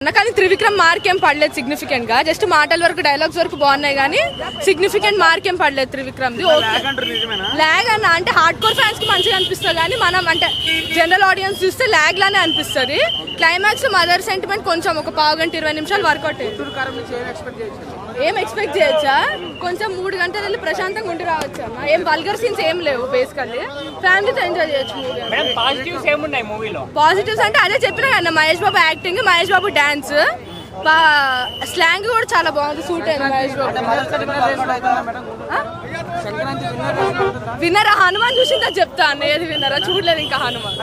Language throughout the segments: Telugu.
కానీ త్రివిక్రమ్ మార్క్ ఏం పడలేదు సిగ్నిఫికెంట్ గా, జస్ట్ మాటల వరకు డైలాగ్స్ వరకు బాగున్నాయి కానీ సిగ్నిఫికెంట్ మార్క్ ఏం పడలేదు త్రివిక్రమ్ ది. లాగ్ అన్న అంటే హార్డ్ కోర్ ఫ్యాన్స్ కి మంచిగా అనిపిస్తుంది కానీ మనం అంటే జనరల్ ఆడియన్స్ చూస్తే లాగ్ లానే అనిపిస్తుంది. క్లైమాక్స్ మదర్ సెంటిమెంట్ కొంచెం ఒక 15-20 నిమిషాలు వర్కౌట్. ఏం ఎక్స్పెక్ట్ చేయొచ్చా? కొంచెం 3 గంటలు వెళ్ళి ప్రశాంతంగా ఉండి రావచ్చు అన్న. ఏం వల్గర్ సీన్స్ ఏం లేవు, బేసికల్లీ ఫ్యామిలీతో ఎంజాయ్ చేయొచ్చు మూవీ. పాజిటివ్స్ అంటే అదే చెప్పినా కదా, Mahesh Babu acting, Mahesh Babu dance, slang కూడా చాలా బాగుంది, సూట్ అయింది మహేష్ బాబు. విన్నరా? హనుమాన్ చూసిందా చెప్తా అన్న, ఏది విన్నరా? చూడలేదు ఇంకా హనుమాన్.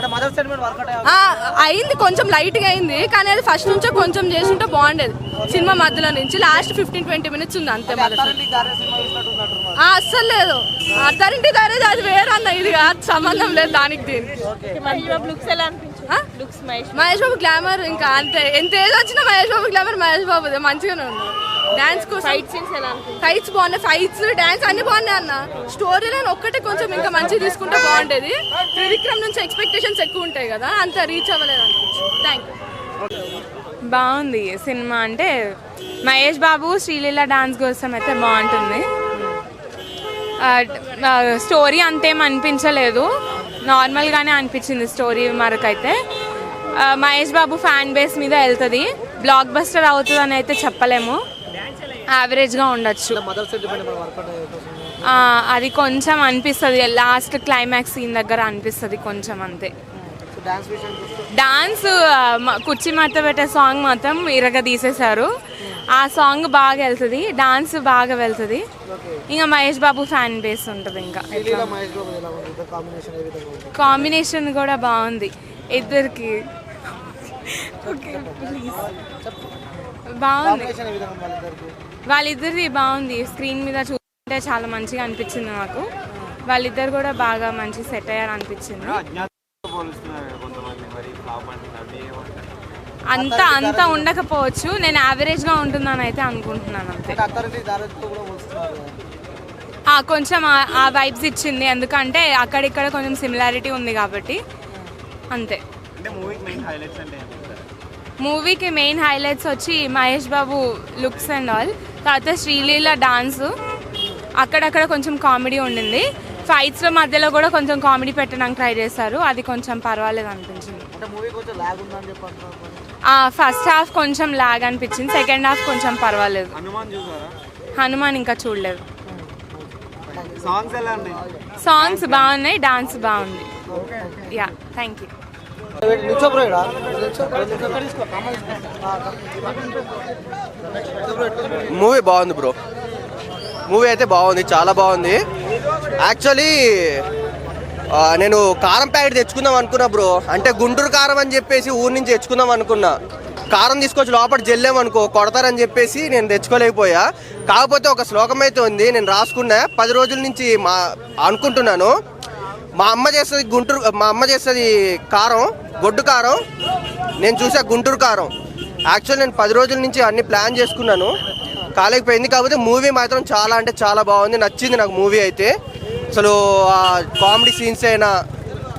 అయింది కొంచెం లైట్ గా అయింది కానీ అది ఫస్ట్ నుంచో కొంచెం చేసింటే బాగుండేది. సినిమా మధ్యలో నుంచి లాస్ట్ 15-20 మినిట్స్ ఉంది అంతే. అస్సలు లేదు. అత్తారింటి దారేది అది వేరే అన్న, ఇది సంబంధం లేదు దానికి దీనికి. మహేష్ బాబు గ్లామర్ ఇంకా అంతే, ఎంత ఏజ్ వచ్చినా మహేష్ బాబు గ్లామర్ మహేష్ బాబు మంచిగానే ఉంది. డాన్స్ ఫైట్స్ బాగున్నాయి, ఫైట్స్ డాన్స్ అన్ని బాగున్నాయి అన్న. స్టోరీ లైన్ ఒక్కటే కొంచెం ఇంకా మంచిగా తీసుకుంటే బాగుంటేది. త్రివిక్రమ్ నుంచి ఎక్స్పెక్టేషన్స్ ఎక్కువ ఉంటాయి కదా, అంత రీచ్ అవ్వలేదు అనిపించింది. Thank you. బాగుంది సినిమా. అంటే మహేష్ బాబు శ్రీలీల డాన్స్ కోసం అయితే బాగుంటుంది. స్టోరీ అంతేం అనిపించలేదు, నార్మల్గానే అనిపించింది స్టోరీ వరకైతే. మహేష్ బాబు ఫ్యాన్ బేస్ మీద వెళ్తుంది, బ్లాక్ బస్టర్ అవుతుంది అని అయితే చెప్పలేము, యావరేజ్గా ఉండొచ్చు. అది కొంచెం అనిపిస్తుంది, లాస్ట్ క్లైమాక్స్ సీన్ దగ్గర అనిపిస్తుంది కొంచెం అంతే. డాన్స్ కుర్చీ మడత పెట్టే సాంగ్ మాత్రం ఇరగ తీసేశారు. ఆ సాంగ్ బాగా వెళ్తుంది, డాన్స్ బాగా వెళ్తుంది. ఇంకా మహేష్ బాబు ఫ్యాన్ బేస్ ఉంటుంది. ఇంకా కాంబినేషన్ కూడా బాగుంది ఇద్దరికి, బాగుంది. వాళ్ళిద్దరిది బాగుంది, స్క్రీన్ మీద చూస్తుంటే చాలా మంచిగా అనిపించింది నాకు. వాళ్ళిద్దరు కూడా బాగా మంచి సెట్ అయ్యారు అనిపించింది. అంతా ఉండకపోవచ్చు, నేను యావరేజ్గా ఉంటుందని అయితే అనుకుంటున్నాను అంతే. కొంచెం ఆ వైబ్స్ ఇచ్చింది, ఎందుకంటే అక్కడిక్కడ కొంచెం సిమిలారిటీ ఉంది కాబట్టి అంతే. మూవీకి మెయిన్ హైలైట్స్ వచ్చి Mahesh Babu looks and all, తర్వాత శ్రీలీల డాన్స్, అక్కడక్కడ కొంచెం కామెడీ ఉండింది. ఫైట్స్ మధ్యలో కూడా కొంచెం కామెడీ పెట్టడానికి ట్రై చేశారు, అది కొంచెం పర్వాలేదు అనిపించింది. ఫస్ట్ హాఫ్ కొంచెం లాగ్ అనిపించింది, సెకండ్ హాఫ్ కొంచెం పర్వాలేదు. హనుమాన్ ఇంకా చూడలేదు. సాంగ్స్ బాగున్నాయి, డాన్స్ బాగుంది. Yeah, thank you. మూవీ బాగుంది బ్రో, మూవీ అయితే బాగుంది, చాలా బాగుంది. యాక్చువల్లీ నేను కారం ప్యాకెట్ తెచ్చుకుందాం అనుకున్నా బ్రో, అంటే గుంటూరు కారం అని చెప్పేసి ఊరి నుంచి తెచ్చుకుందాం అనుకున్నా. కారం తీసుకొచ్చి లోపల జల్లేమనుకో కొడతారని చెప్పేసి నేను తెచ్చుకోలేకపోయా. కాకపోతే ఒక శ్లోకం అయితే ఉంది, నేను రాసుకున్నా, 10 రోజుల నుంచి అనుకుంటున్నాను. మా అమ్మ చేస్తుంది కారం, గొడ్డు కారం, నేను చూసా గుంటూరు కారం. యాక్చువల్ నేను 10 రోజుల నుంచి అన్ని ప్లాన్ చేసుకున్నాను, కాలేకపోయింది. కాకపోతే మూవీ మాత్రం చాలా అంటే చాలా బాగుంది, నచ్చింది నాకు మూవీ అయితే. అసలు కామెడీ సీన్స్ అయినా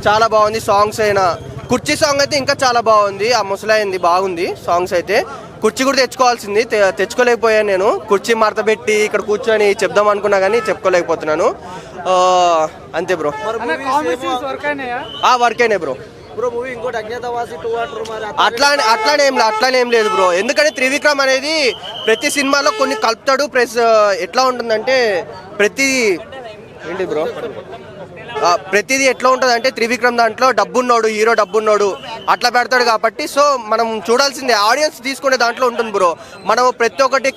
చాలా బాగుంది, సాంగ్స్ అయినా. కుర్చీ సాంగ్ అయితే ఇంకా చాలా బాగుంది, ఆ ముసలాయింది బాగుంది సాంగ్స్ అయితే. కుర్చీ కూడా తెచ్చుకోవాల్సింది, తెచ్చుకోలేకపోయాను నేను. కుర్చీ మడత పెట్టి ఇక్కడ కూర్చొని చెప్దాం అనుకున్నా కానీ చెప్పుకోలేకపోతున్నాను. అంతే బ్రో. వర్క్ అయినాయి బ్రో. అట్లానేం లేదు బ్రో, ఎందుకంటే త్రివిక్రమ్ అనేది ప్రతి సినిమాలో కొన్ని కలుపుతాడు. ప్లస్ ఎట్లా ఉంటుందంటే ప్రతిదీ ఎట్లా ఉంటుంది అంటే త్రివిక్రమ్ దాంట్లో డబ్బున్నాడు, హీరో డబ్బున్నాడు అట్లా పెడతాడు కాబట్టి. సో మనం చూడాల్సిందే, ఆడియన్స్ తీసుకునే దాంట్లో ఉంటుంది బ్రో. మనం ప్రతి ఒక్కటి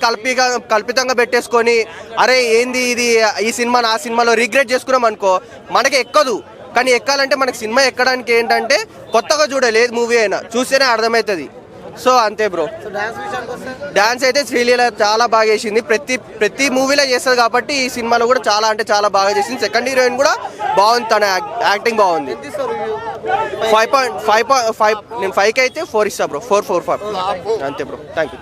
కల్పితంగా పెట్టేసుకొని అరే ఏంది ఇది, ఈ సినిమా ఆ సినిమాలో రిగ్రెట్ చేసుకున్నాం అనుకో మనకి ఎక్కదు. కానీ ఎక్కాలంటే మనకి సినిమా ఎక్కడానికి ఏంటంటే కొత్తగా చూడాలి, ఏది మూవీ అయినా చూస్తేనే అర్థమవుతుంది. సో అంతే బ్రో. డాన్స్ అయితే శ్రీలీల చాలా బాగా చేసింది, ప్రతి మూవీలో చేస్తుంది కాబట్టి ఈ సినిమాలో కూడా చాలా అంటే చాలా బాగా చేసింది. సెకండ్ హీరోయిన్ కూడా బాగుంది, తన యాక్టింగ్ బాగుంది. 5.5 నేను 5కి అయితే 4 ఇస్తా బ్రో, 4.45 అంతే బ్రో. Thank you.